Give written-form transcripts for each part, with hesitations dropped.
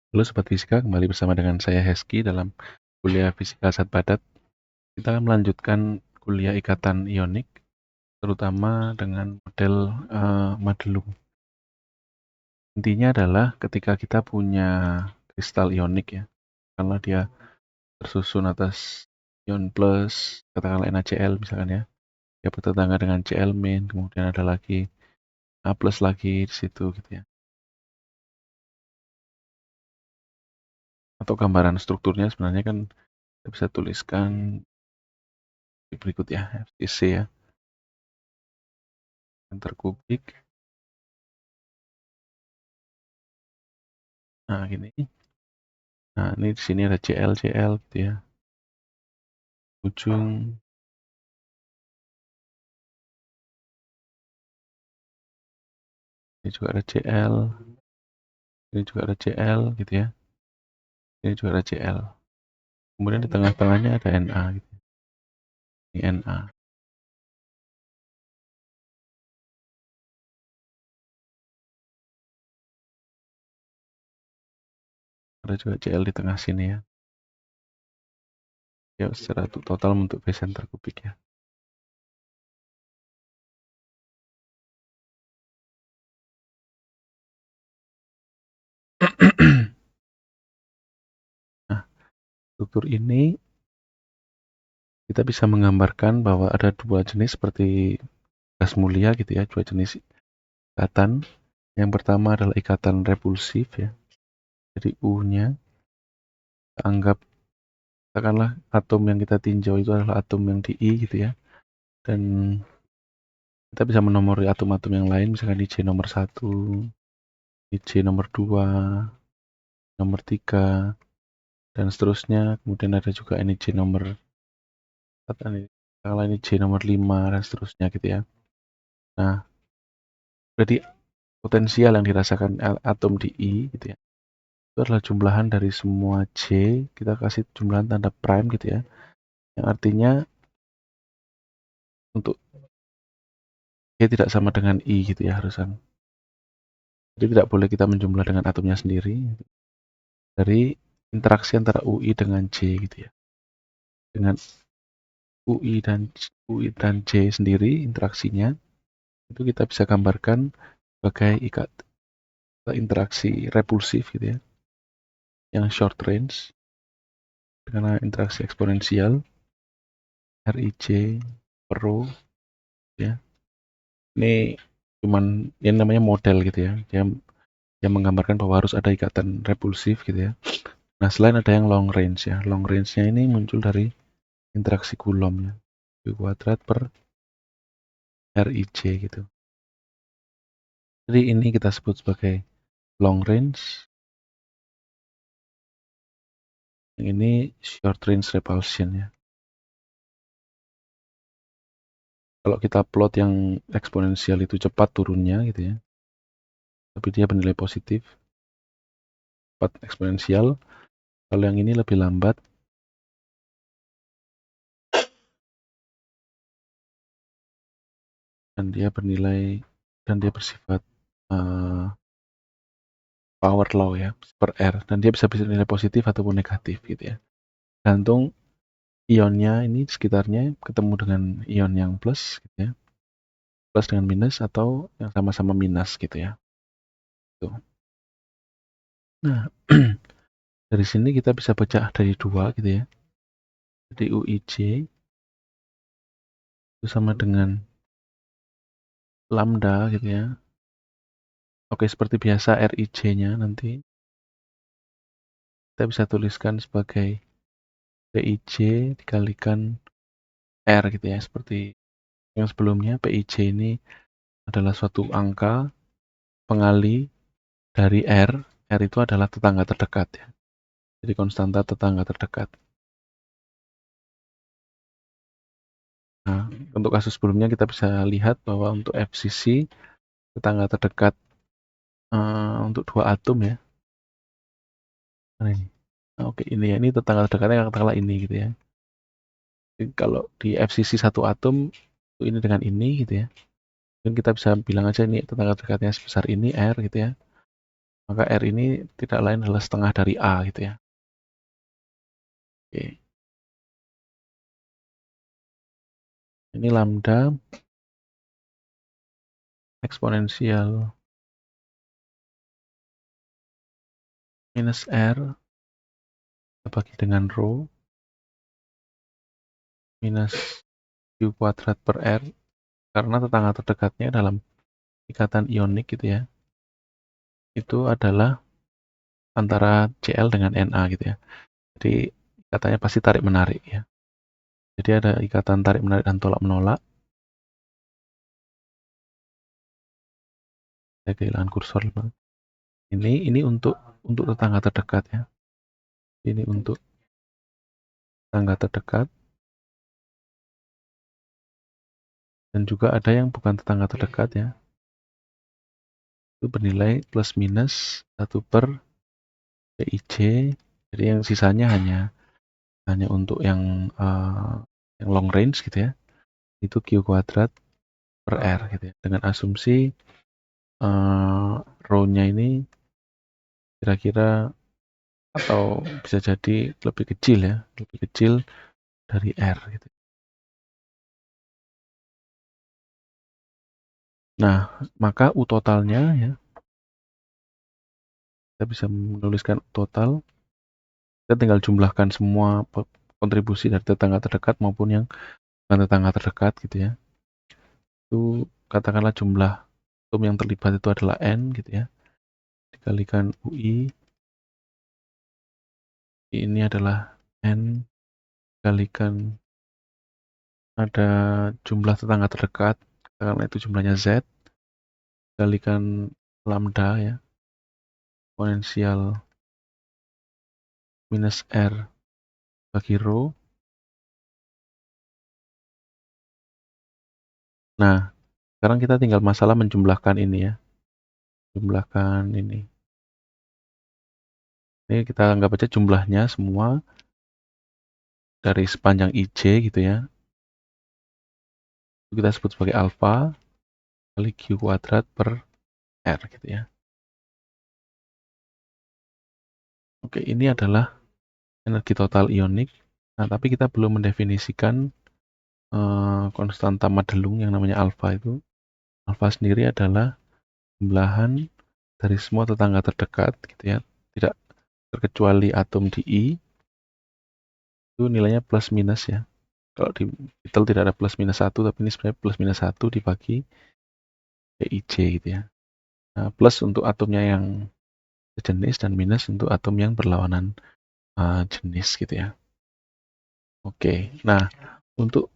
Halo Sobat Fisika, kembali bersama dengan saya Heski dalam kuliah Fisika Zat Padat. Kita akan melanjutkan kuliah ikatan ionik, terutama dengan model Madelung. Intinya adalah ketika kita punya kristal ionik ya, karena dia tersusun atas ion plus, katakanlah NaCl misalkan ya, dia bertetangga dengan Cl min, kemudian ada lagi A plus lagi di situ gitu ya. Atau gambaran strukturnya sebenarnya kan kita bisa tuliskan di berikut ya, FCC ya, center kubik. Nah, gini. Nah, ini di sini ada CL gitu ya. Ujung ini juga ada CL, ini juga ada CL gitu ya. Ini juga ada CL. Kemudian di tengah-tengahnya ada Na gitu. Ini Na. Ada juga CL di tengah sini ya. Ya, secara total bentuk base center kubik ya. Nah, struktur ini kita bisa menggambarkan bahwa ada dua jenis seperti gas mulia gitu ya, dua jenis ikatan. Yang pertama adalah ikatan repulsif ya. Jadi U-nya kita anggap katakanlah atom yang kita tinjau itu adalah atom yang di I gitu ya. Dan kita bisa menomori atom-atom yang lain, misalkan IC nomor 1, IC nomor 2, nomor 3, dan seterusnya. Kemudian ada juga NIC nomor katakanlah NIC nomor 5 dan seterusnya gitu ya. Nah, berarti potensial yang dirasakan atom di I gitu ya. Itu adalah jumlahan dari semua J, kita kasih jumlahan tanda prime gitu ya. Yang artinya untuk J tidak sama dengan I gitu ya harusan. Jadi tidak boleh kita menjumlah dengan atomnya sendiri dari interaksi antara UI dengan J gitu ya. Dengan UI dan J sendiri interaksinya itu kita bisa gambarkan sebagai interaksi repulsif gitu ya, yang short range dengan interaksi eksponensial RIJ per rho ya. Ini cuman yang namanya model gitu ya, dia yang menggambarkan bahwa harus ada ikatan repulsif gitu ya. Nah, selain ada yang long range ya, long range-nya ini muncul dari interaksi Coulomb ya, Q kuadrat per RIJ gitu. Jadi ini kita sebut sebagai long range, yang ini short range repulsion ya. Kalau kita plot yang eksponensial itu cepat turunnya gitu ya, tapi dia bernilai positif, cepat eksponensial. Kalau yang ini lebih lambat, dan dia bersifat power law ya, per R, dan dia bisa bernilai positif ataupun negatif gitu ya. Gantung ionnya ini sekitarnya ketemu dengan ion yang plus gitu ya, plus dengan minus atau yang sama-sama minus gitu ya. Tuh. Nah, dari sini kita bisa pecah dari dua gitu ya. Jadi UIJ itu sama dengan lambda gitu ya. Oke, seperti biasa RIJ-nya nanti kita bisa tuliskan sebagai PIJ dikalikan R gitu ya. Seperti yang sebelumnya, PIJ ini adalah suatu angka pengali dari R. R itu adalah tetangga terdekat ya. Jadi konstanta tetangga terdekat. Nah, untuk kasus sebelumnya kita bisa lihat bahwa untuk FCC tetangga terdekat untuk dua atom ya. Nah, ini. Oke, ini ya, ini tetangga terdekatnya katakanlah ini gitu ya. Jadi, kalau di FCC satu atom ini dengan ini gitu ya. Dan kita bisa bilang aja ini tetangga terdekatnya sebesar ini R gitu ya. Maka R ini tidak lain adalah setengah dari A gitu ya. Oke. Ini lambda eksponensial minus R kita bagi dengan rho minus Q kuadrat per R, karena tetangga terdekatnya dalam ikatan ionik gitu ya, itu adalah antara Cl dengan Na gitu ya. Jadi ikatannya pasti tarik menarik ya. Jadi ada ikatan tarik menarik dan tolak menolak. Saya kehilangan kursor. Ini untuk tetangga terdekat ya. Ini untuk tetangga terdekat, dan juga ada yang bukan tetangga terdekat ya. Itu bernilai plus minus 1 per PIJ. Jadi yang sisanya hanya untuk yang long range gitu ya. Itu Q kuadrat per R gitu ya. Dengan asumsi rho-nya ini kira-kira atau bisa jadi lebih kecil ya, lebih kecil dari R gitu. Nah, maka U totalnya ya, kita bisa menuliskan U total. Kita tinggal jumlahkan semua kontribusi dari tetangga terdekat maupun yang bukan tetangga terdekat gitu ya. Itu katakanlah jumlah atom yang terlibat itu adalah N gitu ya. Dikalikan UI, ini adalah N, dikalikan ada jumlah tetangga terdekat, karena itu jumlahnya Z, dikalikan lambda ya, eksponensial minus R bagi rho. Nah, sekarang kita tinggal masalah menjumlahkan ini ya. Jumlahkan ini. Ini kita anggap aja jumlahnya semua dari sepanjang IJ gitu ya. Itu kita sebut sebagai alfa kali Q kuadrat per R gitu ya. Oke, ini adalah energi total ionik. Nah, tapi kita belum mendefinisikan konstanta Madelung yang namanya alfa itu. Alfa sendiri adalah jumlahan dari semua tetangga terdekat gitu ya. Tidak terkecuali atom di I, itu nilainya plus minus ya. Kalau di Beetle tidak ada plus minus 1, tapi ini sebenarnya plus minus 1 dibagi PIJ gitu ya. Nah, plus untuk atomnya yang sejenis dan minus untuk atom yang berlawanan jenis gitu ya. Oke, nah untuk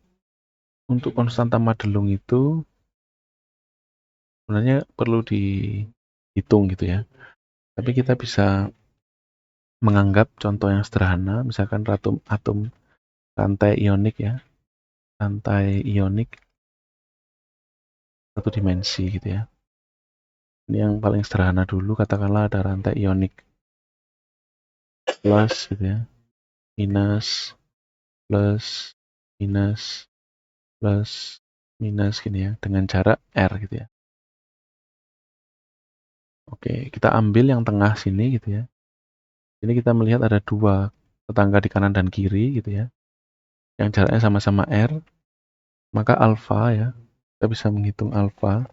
konstanta Madelung itu sebenarnya perlu dihitung gitu ya. Tapi kita bisa menganggap contoh yang sederhana, misalkan atom rantai ionik ya, rantai ionik satu dimensi gitu ya. Ini yang paling sederhana dulu, katakanlah ada rantai ionik plus gitu ya, minus, plus, minus, plus, minus gini ya, dengan jarak R gitu ya. Oke, kita ambil yang tengah sini gitu ya. Ini kita melihat ada dua tetangga di kanan dan kiri gitu ya, yang jaraknya sama-sama R, maka alfa ya, kita bisa menghitung alfa,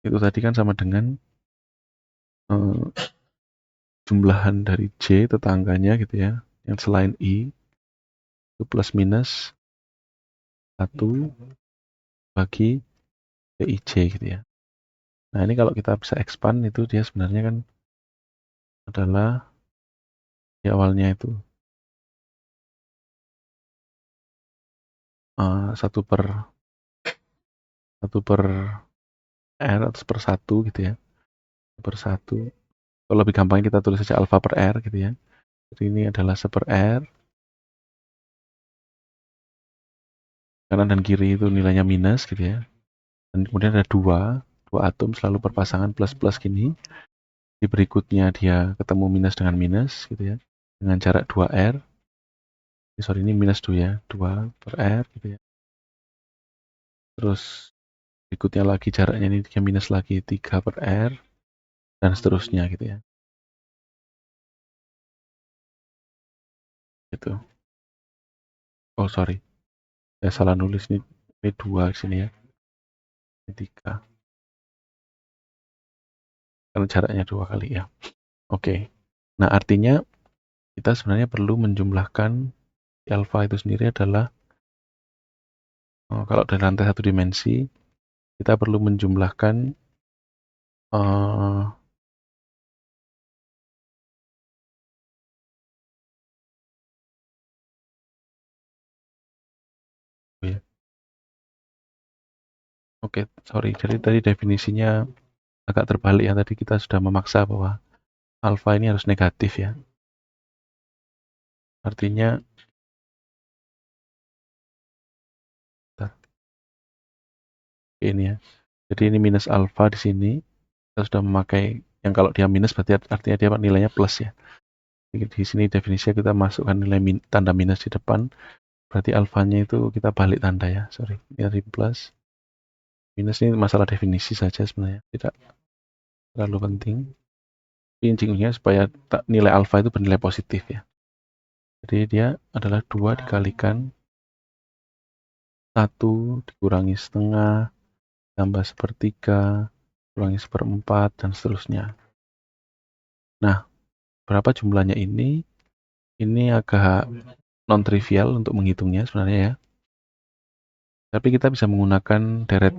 itu tadi kan sama dengan jumlahan dari J tetangganya gitu ya, yang selain I, itu plus minus 1 bagi PIJ gitu ya. Nah, ini kalau kita bisa expand itu dia sebenarnya kan adalah di awalnya itu 1 per R atau per 1 gitu ya. Per 1. Kalau lebih gampang kita tulis saja alfa per R gitu ya. Jadi ini adalah 1 per R. Kanan dan kiri itu nilainya minus gitu ya. Dan kemudian ada dua atom selalu berpasangan plus-plus gini. Di berikutnya dia ketemu minus dengan minus gitu ya. Dengan jarak 2R. Sorry, ini minus 2 ya. 2 per R gitu ya. Terus berikutnya lagi jaraknya ini 3 minus lagi 3 per R. dan seterusnya gitu ya. Gitu. Oh sorry, saya salah nulis nih. Ini 2 di sini ya. Ini 3. Karena jaraknya 2 kali ya. Oke. Nah, artinya kita sebenarnya perlu menjumlahkan alfa itu sendiri adalah kalau dari rantai satu dimensi kita perlu menjumlahkan uh, ya. Oke, sorry. Jadi tadi definisinya agak terbalik ya. Tadi kita sudah memaksa bahwa alfa ini harus negatif ya. Artinya ini ya. Jadi ini minus alfa di sini. Kita sudah memakai yang kalau dia minus berarti artinya dia nilainya plus ya. Jadi di sini definisinya kita masukkan nilai tanda minus di depan. Berarti alfanya itu kita balik tanda ya. Sorry. Ini dari plus. Minus ini masalah definisi saja sebenarnya. Tidak terlalu penting. Tapi intinya supaya nilai alfa itu bernilai positif ya. Jadi dia adalah 2 dikalikan 1 dikurangi setengah, tambah sepertiga, kurangi seperempat, dan seterusnya. Nah, berapa jumlahnya ini? Ini agak non-trivial untuk menghitungnya sebenarnya ya. Tapi kita bisa menggunakan deret,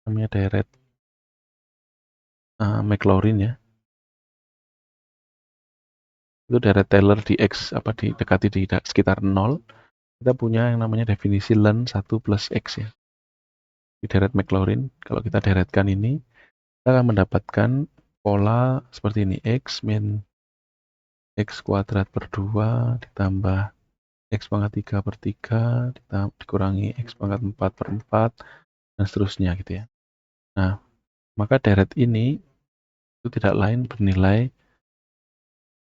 namanya deret Maclaurin ya. Itu deret Taylor di X, didekati di sekitar 0. Kita punya yang namanya definisi ln 1 plus X ya. Di deret Maclaurin, kalau kita deretkan ini, kita akan mendapatkan pola seperti ini. X min X kuadrat per 2 ditambah X pangkat 3 per 3 dikurangi X pangkat 4 per 4 dan seterusnya gitu ya. Nah, maka deret ini itu tidak lain bernilai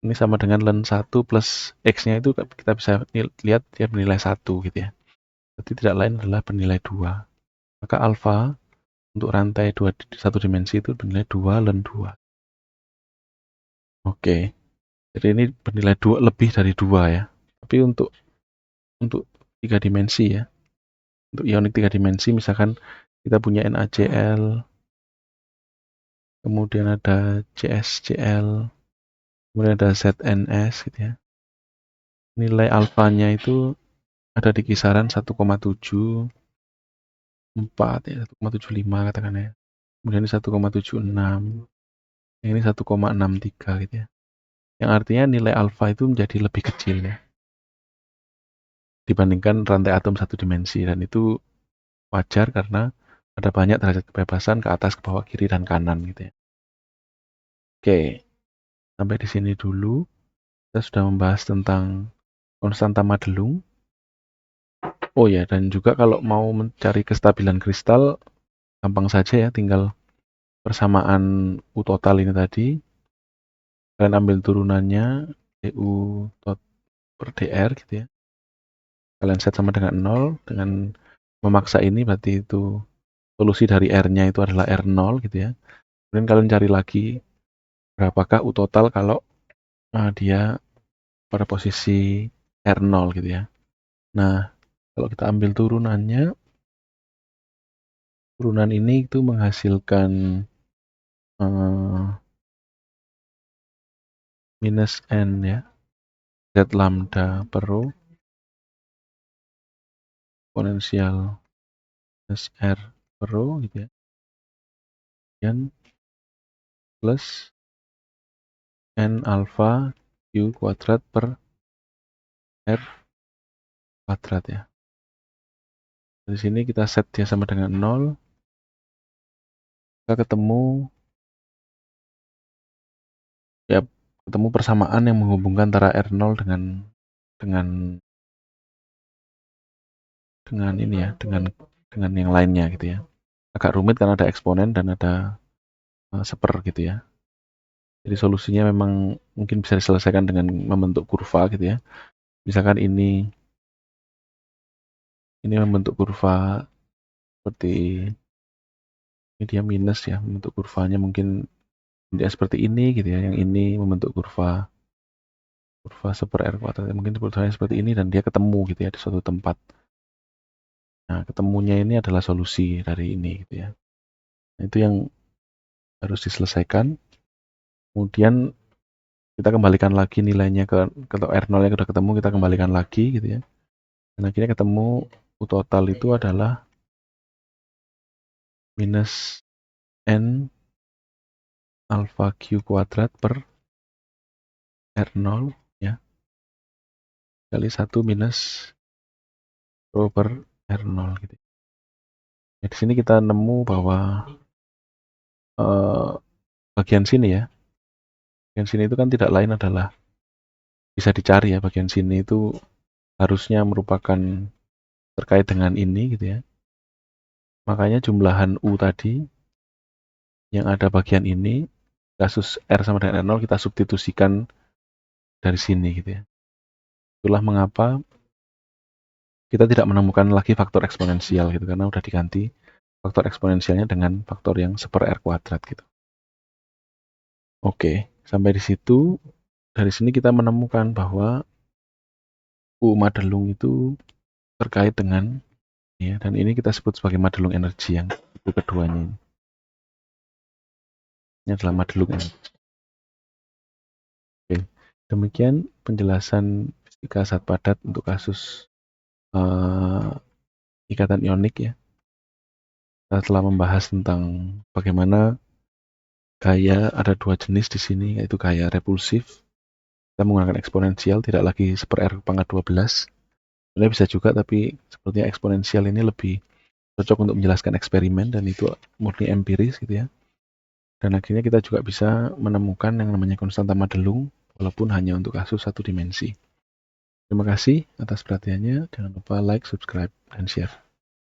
ini sama dengan ln 1 plus X-nya itu kita bisa lihat dia bernilai 1 gitu ya. Jadi tidak lain adalah bernilai 2. Maka alfa untuk rantai 1 dimensi itu bernilai 2 ln 2. Oke. Jadi ini bernilai 2 lebih dari 2 ya. Tapi untuk 3 dimensi ya. Untuk ionik 3 dimensi misalkan kita punya NaCl, kemudian ada CsCl, kemudian ada ZNS gitu ya. Nilai alfanya itu ada di kisaran 1,74 ya, 1,75 katakannya. Kemudian ini 1,76, yang ini 1,63 gitu ya. Yang artinya nilai alfa itu menjadi lebih kecil ya dibandingkan rantai atom satu dimensi, dan itu wajar karena ada banyak derajat kebebasan ke atas, ke bawah, kiri, dan kanan gitu ya. Oke, sampai di sini dulu. Kita sudah membahas tentang konstanta Madelung. Oh ya, dan juga kalau mau mencari kestabilan kristal, gampang saja ya, tinggal persamaan U total ini tadi. Kalian ambil turunannya, DU per DR gitu ya. Kalian set sama dengan 0, dengan memaksa ini berarti itu solusi dari R-nya itu adalah R0 gitu ya. Kemudian kalian cari lagi berapakah U total kalau dia pada posisi R0 gitu ya. Nah, kalau kita ambil turunannya, turunan ini itu menghasilkan minus N ya, Z lambda per rho eksponensial minus R per rho gitu ya. Dan plus N alpha Q kuadrat per R kuadrat ya. Di sini kita set dia sama dengan 0. Kita ketemu persamaan yang menghubungkan antara R0 dengan ini ya, dengan yang lainnya gitu ya. Agak rumit karena ada eksponen dan ada seper gitu ya. Jadi solusinya memang mungkin bisa diselesaikan dengan membentuk kurva gitu ya. Misalkan ini membentuk kurva seperti ini, dia minus ya, membentuk kurvanya mungkin bentuknya seperti ini gitu ya, yang ini membentuk kurva super R kuadrat, mungkin sebetulnya seperti ini dan dia ketemu gitu ya di suatu tempat. Nah, ketemunya ini adalah solusi dari ini gitu ya. Nah, itu yang harus diselesaikan. Kemudian kita kembalikan lagi nilainya ke R0 yang sudah ketemu, kita kembalikan lagi gitu ya. Dan akhirnya ketemu U total itu adalah minus N alpha Q kuadrat per R0 ya, kali 1 minus rho per R0 gitu. Ya, di sini kita nemu bahwa bagian sini ya, bagian sini itu kan tidak lain adalah, bisa dicari ya, bagian sini itu harusnya merupakan terkait dengan ini gitu ya. Makanya jumlahan U tadi yang ada bagian ini, kasus R sama dengan R0 kita substitusikan dari sini gitu ya. Itulah mengapa kita tidak menemukan lagi faktor eksponensial gitu, karena udah diganti faktor eksponensialnya dengan faktor yang super R kuadrat gitu. Oke, sampai di situ. Dari sini kita menemukan bahwa U Madelung itu terkait dengan ya, dan ini kita sebut sebagai Madelung energi yang itu keduanya ini. Ini adalah Madelung energi. Oke, demikian penjelasan fisika zat padat untuk kasus ikatan ionik ya. Kita telah membahas tentang bagaimana gaya ada dua jenis di sini, yaitu gaya repulsif. Kita menggunakan eksponensial, tidak lagi super R pangkat 12. Sebenarnya bisa juga, tapi sepertinya eksponensial ini lebih cocok untuk menjelaskan eksperimen, dan itu murni empiris gitu ya. Dan akhirnya kita juga bisa menemukan yang namanya konstanta Madelung, walaupun hanya untuk kasus satu dimensi. Terima kasih atas perhatiannya. Jangan lupa like, subscribe, dan share.